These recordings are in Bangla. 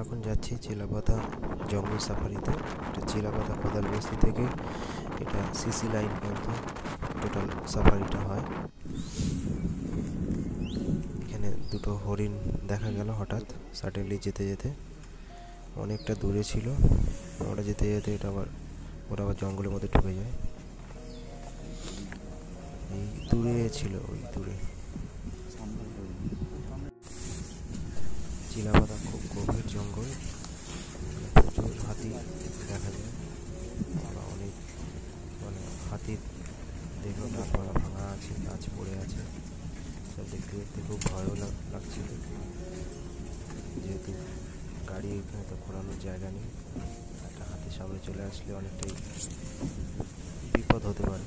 এখন যাচ্ছি চিলাপাতা জঙ্গল সাফারিতে। এটা চিলাপাতা কোদাল বস্তি থেকে এটা সিসি লাইন পর্যন্ত টোটাল সাফারিটা হয়। এখানে দুটো হরিণ দেখা গেল হঠাৎ সাডেনলি যেতে যেতে, অনেকটা দূরে ছিল। ওটা যেতে যেতে ওরা আবার জঙ্গলের মধ্যে ঢুকে যায়। এই দূরে ছিল, ওই দূরে। চিলাপাতা খুব গভীর জঙ্গল, প্রচুর হাতি দেখা যায়। অনেক হাতির দেখলো ডালপালা ভাঙা আছে, গাছ পড়ে আছে, সব দেখতে দেখতে খুব ভয়ও লাগছিল, যেহেতু গাড়ি এখানে তো ঘোরানোর জায়গা নেই। একটা হাতির সামনে চলে আসলে অনেকটাই বিপদ হতে পারে।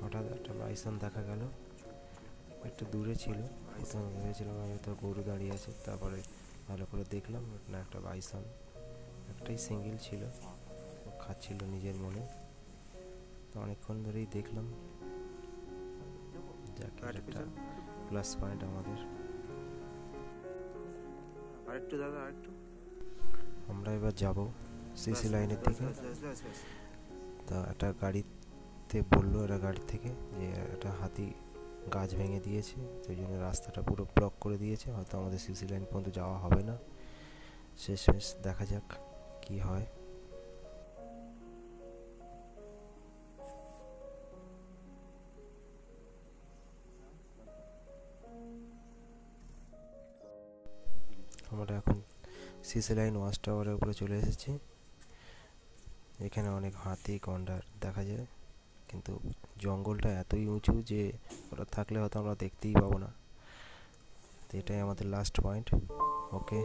হঠাৎ একটা বাইসন দেখা গেল, একটু দূরে ছিল। প্রথমে ভেবেছিলাম হয়তো গরু দাঁড়িয়ে আছে, তারপরে ভালো করে দেখলাম না, একটা বাইসন, একটাই সিঙ্গেল ছিল, খাচ্ছিল নিজের মনে। তো অনেকক্ষণ ধরেই দেখলাম, যাকে একটা প্লাস পয়েন্ট আমাদের। আরেকটু দাদা, আরেকটু। আমরা এবার যাব সিসি লাইনের দিকে। তা একটা গাড়িতে বললো, এরা গাড়ি থেকে, যে একটা হাতি গাছ ভেঙে দিয়েছে, সেই জন্য রাস্তাটা পুরো ব্লক করে দিয়েছে, হয়তো আমাদের সিসি লাইন পর্যন্ত যাওয়া হবে না। শেষমেশ দেখা যাক কি হয়। আমরা এখন সিসি লাইন ওয়াচ টাওয়ারের উপরে চলে এসেছি। এখানে অনেক হাতি গন্ডার দেখা যায়, কিন্তু জঙ্গলটা এতই উঁচু যে ওরা থাকলে হয়তো আমরা দেখতেই পাবো না। তো এটাই আমাদের লাস্ট পয়েন্ট। ওকে।